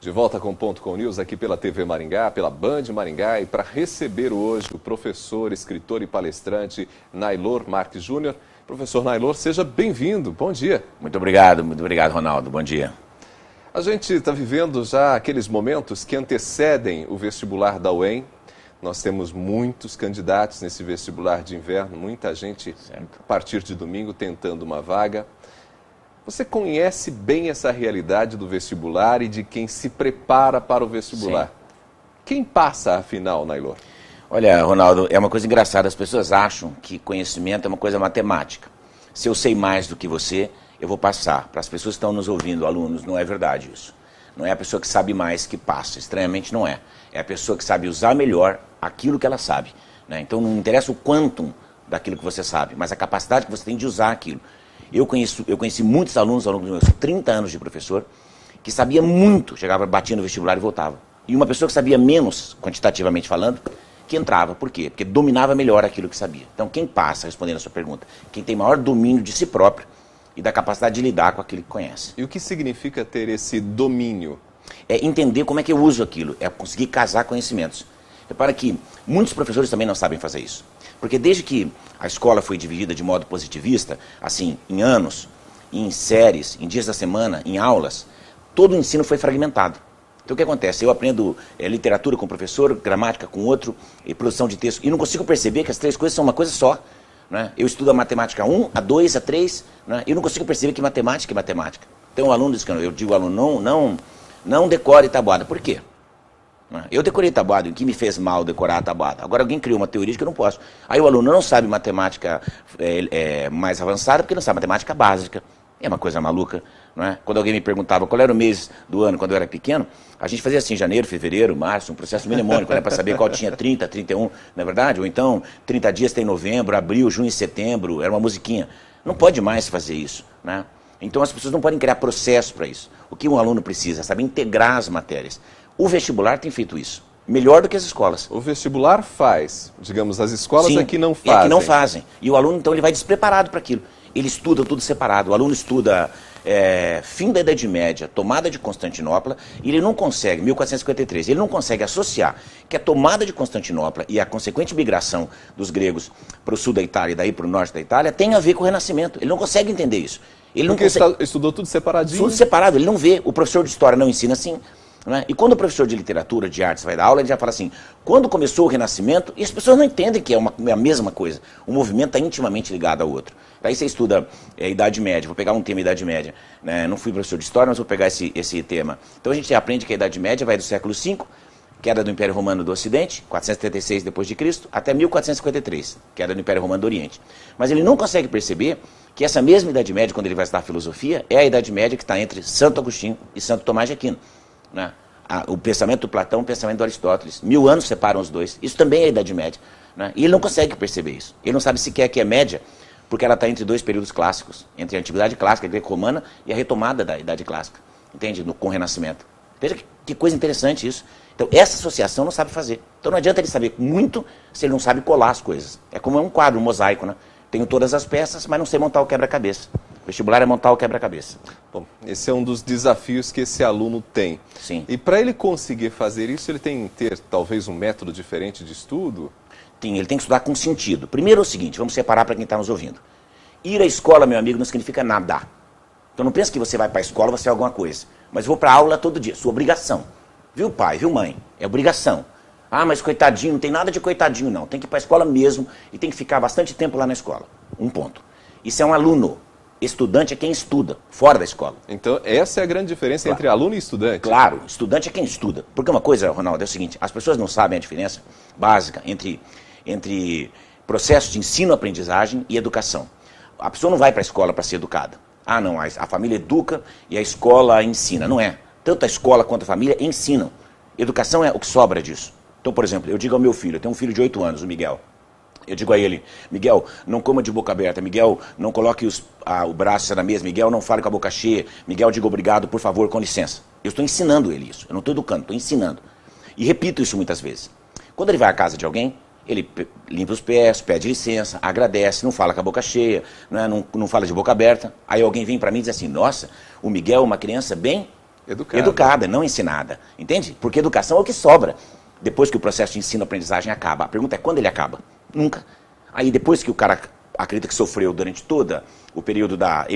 De volta com o Ponto com News aqui pela TV Maringá, pela Band Maringá e para receber hoje o professor, escritor e palestrante Nailor Marques Júnior. Professor Nailor, seja bem-vindo. Bom dia. Muito obrigado, Ronaldo. Bom dia. A gente está vivendo já aqueles momentos que antecedem o vestibular da UEM. Nós temos muitos candidatos nesse vestibular de inverno, muita gente a partir de domingo tentando uma vaga. Você conhece bem essa realidade do vestibular e de quem se prepara para o vestibular. Sim. Quem passa, afinal, Nailor? Olha, Ronaldo, é uma coisa engraçada. As pessoas acham que conhecimento é uma coisa matemática. Se eu sei mais do que você, eu vou passar. Para as pessoas que estão nos ouvindo, alunos, não é verdade isso. Não é a pessoa que sabe mais que passa. Estranhamente não é. É a pessoa que sabe usar melhor aquilo que ela sabe, né? Então não interessa o quantum daquilo que você sabe, mas a capacidade que você tem de usar aquilo. Eu conheci muitos alunos ao longo dos meus 30 anos de professor, que sabia muito, chegava, batia no vestibular e voltava. E uma pessoa que sabia menos, quantitativamente falando, que entrava. Por quê? Porque dominava melhor aquilo que sabia. Então quem passa, respondendo a sua pergunta, quem tem maior domínio de si próprio e da capacidade de lidar com aquilo que conhece. E o que significa ter esse domínio? É entender como é que eu uso aquilo, é conseguir casar conhecimentos. Repara que muitos professores também não sabem fazer isso. Porque desde que a escola foi dividida de modo positivista, assim, em anos, em séries, em dias da semana, em aulas, todo o ensino foi fragmentado. Então o que acontece? Eu aprendo literatura com um professor, gramática com outro, e produção de texto, e não consigo perceber que as três coisas são uma coisa só, né? Eu estudo a matemática 1, a 2, a 3, né? E eu não consigo perceber que matemática é matemática. Então o aluno diz que eu digo ao aluno, não decore tabuada. Por quê? Eu decorei tabuada, o que me fez mal decorar a tabuada? Agora alguém criou uma teoria que eu não posso. Aí o aluno não sabe matemática mais avançada porque não sabe matemática básica. É uma coisa maluca, não é? Quando alguém me perguntava qual era o mês do ano quando eu era pequeno, a gente fazia assim, janeiro, fevereiro, março, um processo mnemônico, para saber qual tinha 30, 31, não é verdade? Ou então, 30 dias tem novembro, abril, junho e setembro, era uma musiquinha. Não pode mais fazer isso, né? Então as pessoas não podem criar processo para isso. O que um aluno precisa é saber integrar as matérias. O vestibular tem feito isso, melhor do que as escolas. O vestibular faz, digamos, as escolas Sim, aqui não fazem. É que não fazem. E o aluno, então, ele vai despreparado para aquilo. Ele estuda tudo separado. O aluno estuda fim da Idade Média, tomada de Constantinopla, e ele não consegue, 1453, ele não consegue associar que a tomada de Constantinopla e a consequente migração dos gregos para o sul da Itália e daí para o norte da Itália tem a ver com o Renascimento. Ele não consegue entender isso. Ele Porque não consegue... estudou tudo separadinho? Tudo separado, ele não vê. O professor de história não ensina assim. Né? E quando o professor de literatura, de artes vai dar aula, ele já fala assim, quando começou o Renascimento, e as pessoas não entendem que é a mesma coisa. O movimento está intimamente ligado ao outro. Daí você estuda Idade Média, vou pegar um tema Idade Média. Né? Não fui professor de história, mas vou pegar esse tema. Então a gente aprende que a Idade Média vai do século V, queda do Império Romano do Ocidente, 476 d.C., até 1453, queda do Império Romano do Oriente. Mas ele não consegue perceber que essa mesma Idade Média, quando ele vai estudar filosofia, é a Idade Média que está entre Santo Agostinho e Santo Tomás de Aquino. Né? O pensamento do Platão, o pensamento do Aristóteles. 1000 anos separam os dois. Isso também é a Idade Média. Né? E ele não consegue perceber isso. Ele não sabe sequer que é média, porque ela está entre dois períodos clássicos, entre a Antiguidade Clássica, a Greco-Romana, e a retomada da Idade Clássica, entende? Com o Renascimento. Veja que coisa interessante isso. Então, essa associação não sabe fazer. Então, não adianta ele saber muito se ele não sabe colar as coisas. É como um quadro, um mosaico, né? Tenho todas as peças, mas não sei montar o quebra-cabeça. O vestibular é montar o quebra-cabeça. Bom, esse é um dos desafios que esse aluno tem. Sim. E para ele conseguir fazer isso, ele tem que ter talvez um método diferente de estudo? Ele tem que estudar com sentido. Primeiro é o seguinte, vamos separar para quem está nos ouvindo. Ir à escola, meu amigo, não significa nada. Então não pense que você vai para a escola, você é alguma coisa. Mas eu vou para a aula todo dia, sua obrigação. Viu, pai, viu, mãe? É obrigação. Ah, mas coitadinho, não tem nada de coitadinho, não. Tem que ir para a escola mesmo e tem que ficar bastante tempo lá na escola. Um ponto. Isso é um aluno. Estudante é quem estuda, fora da escola. Então, essa é a grande diferença entre aluno e estudante. Claro, estudante é quem estuda. Porque uma coisa, Ronaldo, é o seguinte, as pessoas não sabem a diferença básica entre processo de ensino-aprendizagem e educação. A pessoa não vai para a escola para ser educada. Ah, não, a família educa e a escola ensina. Não é. Tanto a escola quanto a família ensinam. Educação é o que sobra disso. Então, por exemplo, eu digo ao meu filho, eu tenho um filho de 8 anos, o Miguel. Eu digo a ele, Miguel, não coma de boca aberta, Miguel, não coloque o braço na mesa, Miguel, não fale com a boca cheia, Miguel, diga obrigado, por favor, com licença. Eu estou ensinando ele isso, eu não estou educando, estou ensinando. E repito isso muitas vezes. Quando ele vai à casa de alguém, ele limpa os pés, pede licença, agradece, não fala com a boca cheia, não fala de boca aberta. Aí alguém vem para mim e diz assim, nossa, o Miguel é uma criança bem Educada, não ensinada. Entende? Porque educação é o que sobra depois que o processo de ensino-aprendizagem acaba. A pergunta é quando ele acaba? Nunca. Aí depois que o cara acredita que sofreu durante todo o período da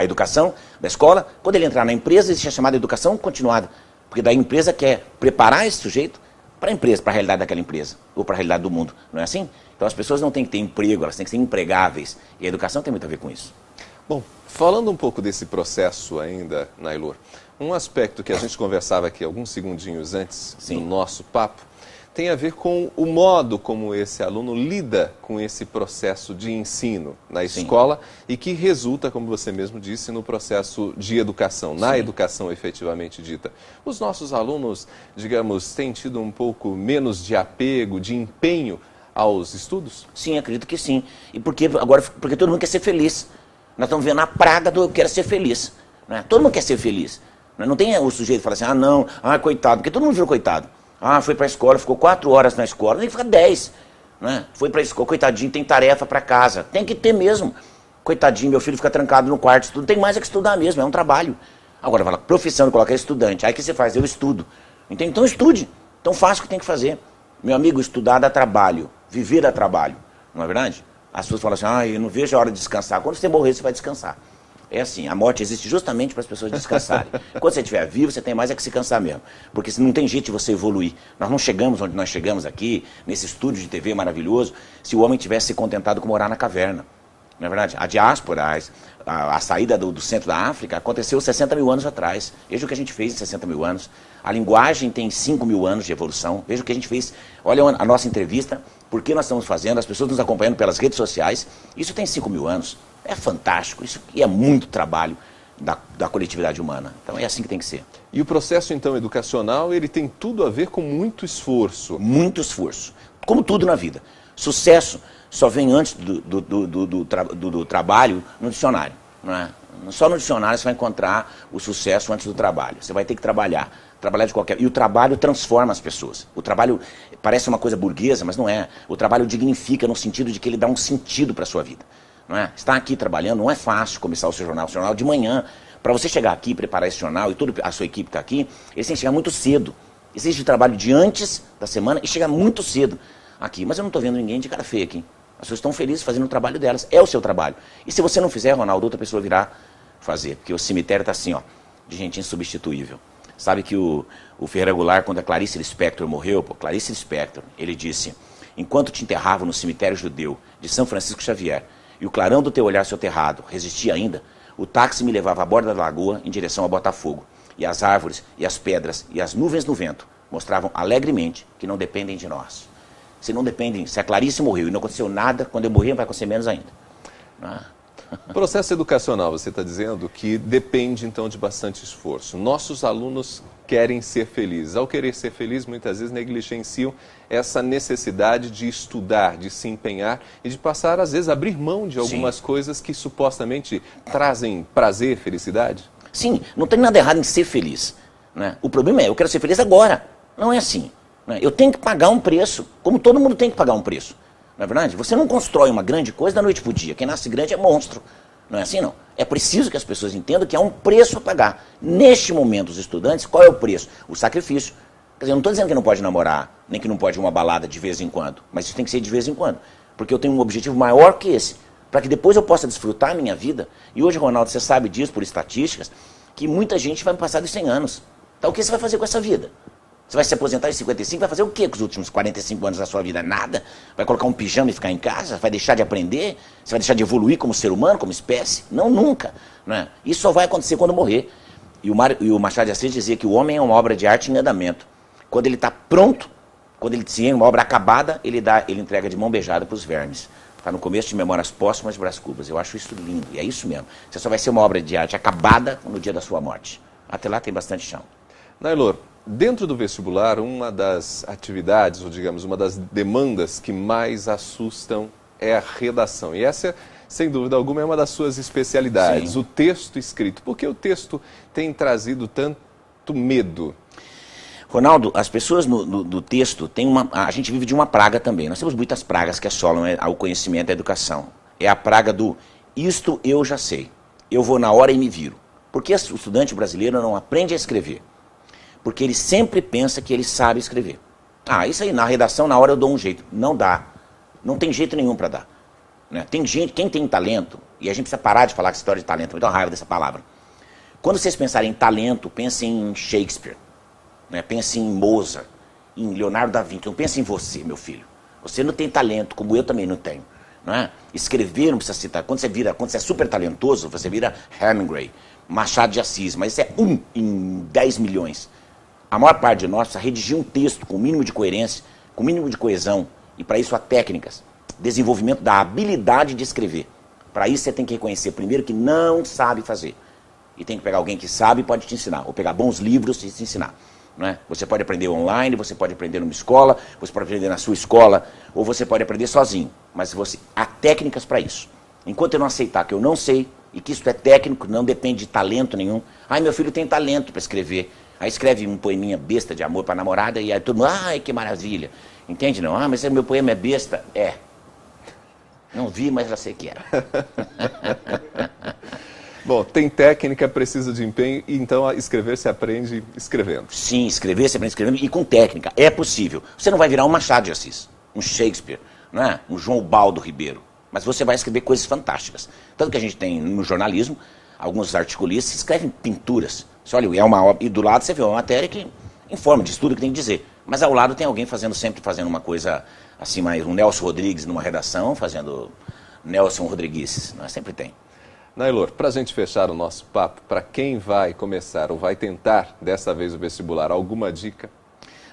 educação, da escola, quando ele entrar na empresa, existe a chamada educação continuada. Porque daí a empresa quer preparar esse sujeito para a empresa, para a realidade daquela empresa, ou para a realidade do mundo. Não é assim? Então as pessoas não têm que ter emprego, elas têm que ser empregáveis. E a educação tem muito a ver com isso. Bom, falando um pouco desse processo ainda, Nailor, um aspecto que a gente conversava aqui alguns segundinhos antes do nosso papo, tem a ver com o modo como esse aluno lida com esse processo de ensino na escola e que resulta, como você mesmo disse, no processo de educação, na educação efetivamente dita. Os nossos alunos, digamos, têm tido um pouco menos de apego, de empenho aos estudos? Sim, acredito que sim. E porque todo mundo quer ser feliz. Nós estamos vendo a praga do eu quero ser feliz. Né? Todo mundo quer ser feliz. Não tem o sujeito que fala assim, coitado, porque todo mundo virou coitado. Foi para a escola, ficou 4 horas na escola, tem que ficar 10. Né? Foi para a escola, coitadinho, tem tarefa para casa. Tem que ter mesmo. Coitadinho, meu filho fica trancado no quarto, estuda. Tem mais é que estudar mesmo, é um trabalho. Agora, fala, profissão, coloca estudante. Aí o que você faz? Eu estudo. Entende? Então estude. Então faça o que tem que fazer. Meu amigo, estudar dá trabalho. Viver dá trabalho. Não é verdade? As pessoas falam assim, eu não vejo a hora de descansar. Quando você morrer, você vai descansar. É assim, a morte existe justamente para as pessoas descansarem. Quando você estiver vivo, você tem mais é que se cansar mesmo. Porque não tem jeito de você evoluir. Nós não chegamos onde nós chegamos aqui, nesse estúdio de TV maravilhoso, se o homem tivesse se contentado com morar na caverna. Não é verdade? A diáspora, a saída do centro da África aconteceu 60 mil anos atrás. Veja o que a gente fez em 60 mil anos. A linguagem tem 5 mil anos de evolução. Veja o que a gente fez. Olha a nossa entrevista, por que nós estamos fazendo, as pessoas nos acompanhando pelas redes sociais. Isso tem 5 mil anos. É fantástico. Isso é muito trabalho da coletividade humana. Então é assim que tem que ser. E o processo, então, educacional, ele tem tudo a ver com muito esforço. Muito esforço. Como tudo na vida. Sucesso só vem antes do trabalho no dicionário. Não é? Só no dicionário você vai encontrar o sucesso antes do trabalho. Você vai ter que trabalhar de qualquer... E o trabalho transforma as pessoas. O trabalho parece uma coisa burguesa, mas não é. O trabalho dignifica no sentido de que ele dá um sentido para a sua vida. Não é? Estar aqui trabalhando não é fácil começar o seu jornal de manhã. Para você chegar aqui, preparar esse jornal e toda a sua equipe está aqui, eles têm que chegar muito cedo. Existe o trabalho de antes da semana e chegar muito cedo aqui. Mas eu não estou vendo ninguém de cara feia aqui. As pessoas estão felizes fazendo o trabalho delas. É o seu trabalho. E se você não fizer, Ronaldo, outra pessoa virá fazer. Porque o cemitério está assim, ó, de gente insubstituível. Sabe que o Ferreira Goulart, quando a Clarice Lispector morreu, Clarice Lispector, ele disse, enquanto te enterravam no cemitério judeu de São Francisco Xavier, e o clarão do teu olhar soterrado resistia ainda, o táxi me levava à borda da lagoa em direção a Botafogo. E as árvores, e as pedras, e as nuvens no vento mostravam alegremente que não dependem de nós. Se não dependem, se a Clarice morreu e não aconteceu nada, quando eu morrer vai acontecer menos ainda. O processo educacional, você está dizendo que depende então de bastante esforço. Nossos alunos querem ser felizes. Ao querer ser felizes, muitas vezes negligenciam essa necessidade de estudar, de se empenhar e de passar, às vezes, abrir mão de algumas coisas que supostamente trazem prazer, felicidade. Sim, não tem nada errado em ser feliz. Né? O problema é, eu quero ser feliz agora. Não é assim. Né? Eu tenho que pagar um preço, como todo mundo tem que pagar um preço. Não é verdade? Você não constrói uma grande coisa da noite para o dia. Quem nasce grande é monstro. Não é assim, não. É preciso que as pessoas entendam que há um preço a pagar. Neste momento, os estudantes, qual é o preço? O sacrifício. Quer dizer, eu não estou dizendo que não pode namorar, nem que não pode ir uma balada de vez em quando. Mas isso tem que ser de vez em quando. Porque eu tenho um objetivo maior que esse. Para que depois eu possa desfrutar a minha vida. E hoje, Ronaldo, você sabe disso por estatísticas, que muita gente vai me passar dos 100 anos. Então o que você vai fazer com essa vida? Você vai se aposentar em 55, vai fazer o quê com os últimos 45 anos da sua vida? Nada? Vai colocar um pijama e ficar em casa? Vai deixar de aprender? Você vai deixar de evoluir como ser humano, como espécie? Não, nunca. Não é? Isso só vai acontecer quando morrer. E o Machado de Assis dizia que o homem é uma obra de arte em andamento. Quando ele está pronto, quando ele tem uma obra acabada, ele entrega de mão beijada para os vermes. Está no começo de Memórias Póstumas de Brás Cubas. Eu acho isso lindo. E é isso mesmo. Você só vai ser uma obra de arte acabada no dia da sua morte. Até lá tem bastante chão. Nailor, dentro do vestibular, uma das atividades, ou digamos, uma das demandas que mais assustam é a redação. E essa, sem dúvida alguma, é uma das suas especialidades, o texto escrito. Por que o texto tem trazido tanto medo? Ronaldo, as pessoas do texto, a gente vive de uma praga também. Nós temos muitas pragas que assolam o conhecimento e a educação. É a praga do isto eu já sei, eu vou na hora e me viro. Por que o estudante brasileiro não aprende a escrever? Porque ele sempre pensa que ele sabe escrever. Ah, isso aí, na redação, na hora eu dou um jeito. Não dá. Não tem jeito nenhum para dar. Né? Tem gente, quem tem talento, e a gente precisa parar de falar que história de talento, me dá uma raiva dessa palavra. Quando vocês pensarem em talento, pensem em Shakespeare, né? Pensem em Mozart, em Leonardo da Vinci. Não pensem em você, meu filho. Você não tem talento, como eu também não tenho. Não é? Escrever não precisa citar. Quando você é super talentoso, você vira Hemingway, Machado de Assis, mas isso é em 10 milhões. A maior parte de nós precisa redigir um texto com o mínimo de coerência, com o mínimo de coesão, e para isso há técnicas. Desenvolvimento da habilidade de escrever. Para isso você tem que reconhecer primeiro que não sabe fazer. E tem que pegar alguém que sabe e pode te ensinar. Ou pegar bons livros e te ensinar. Não é? Você pode aprender online, você pode aprender numa escola, você pode aprender na sua escola, ou você pode aprender sozinho. Mas há técnicas para isso. Enquanto eu não aceitar que eu não sei, e que isso é técnico, não depende de talento nenhum. Ai, meu filho tem talento para escrever. Aí escreve um poeminha besta de amor para a namorada, e aí todo mundo, ai, que maravilha. Entende não? Ah, mas meu poema é besta. É. Não vi, mas já sei que era. Bom, tem técnica, precisa de empenho, então escrever se aprende escrevendo. Sim, escrever se aprende escrevendo e com técnica. É possível. Você não vai virar um Machado de Assis, um Shakespeare, não é? Um João Ubaldo Ribeiro. Mas você vai escrever coisas fantásticas. Tanto que a gente tem no jornalismo, alguns articulistas escrevem pinturas. Você olha, é uma obra, e do lado você vê uma matéria que informa, diz tudo o que tem que dizer. Mas ao lado tem alguém sempre fazendo uma coisa assim, mais um Nelson Rodrigues numa redação, fazendo Nelson Rodrigues. Não é? Sempre tem. Nailor, para a gente fechar o nosso papo, para quem vai começar ou vai tentar dessa vez o vestibular, alguma dica?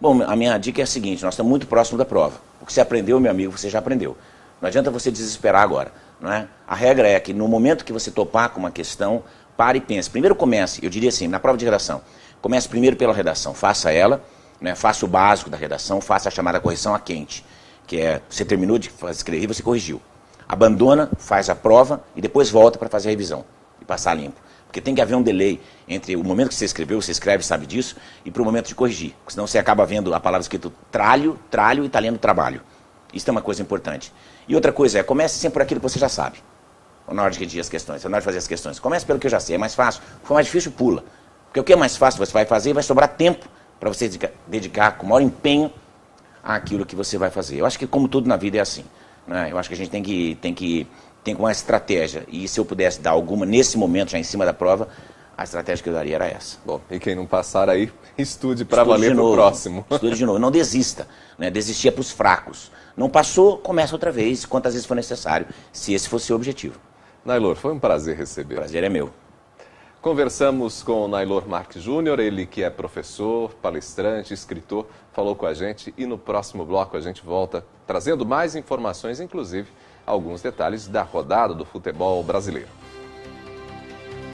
Bom, a minha dica é a seguinte, nós estamos muito próximos da prova. O que você aprendeu, meu amigo, você já aprendeu. Não adianta você desesperar agora. Não é? A regra é que no momento que você topar com uma questão, pare e pense. Primeiro comece, eu diria assim, na prova de redação, comece primeiro pela redação, faça ela, né, faça o básico da redação, faça a chamada correção a quente, que é, você terminou de escrever, você corrigiu. Abandona, faz a prova e depois volta para fazer a revisão e passar limpo. Porque tem que haver um delay entre o momento que você escreveu, você escreve, sabe disso, e para o momento de corrigir. Porque senão você acaba vendo a palavra escrita tralho e está lendo trabalho. Isso é uma coisa importante. E outra coisa é, comece sempre por aquilo que você já sabe. Na hora de redigir as questões, na hora de fazer as questões. Comece pelo que eu já sei, é mais fácil. Se for mais difícil, pula. Porque o que é mais fácil você vai fazer, vai sobrar tempo para você dedicar com o maior empenho àquilo que você vai fazer. Eu acho que como tudo na vida é assim. Né? Eu acho que a gente tem que uma estratégia. E se eu pudesse dar alguma, nesse momento, já em cima da prova, a estratégia que eu daria era essa. Bom, e quem não passar aí, estude para valer para o próximo. Estude de novo, não desista. Né? Desistir é para os fracos. Não passou, começa outra vez, quantas vezes for necessário, se esse for seu objetivo. Nailor, foi um prazer receber. O prazer é meu. Conversamos com o Nailor Marques Júnior, ele que é professor, palestrante, escritor, falou com a gente e no próximo bloco a gente volta trazendo mais informações, inclusive alguns detalhes da rodada do futebol brasileiro.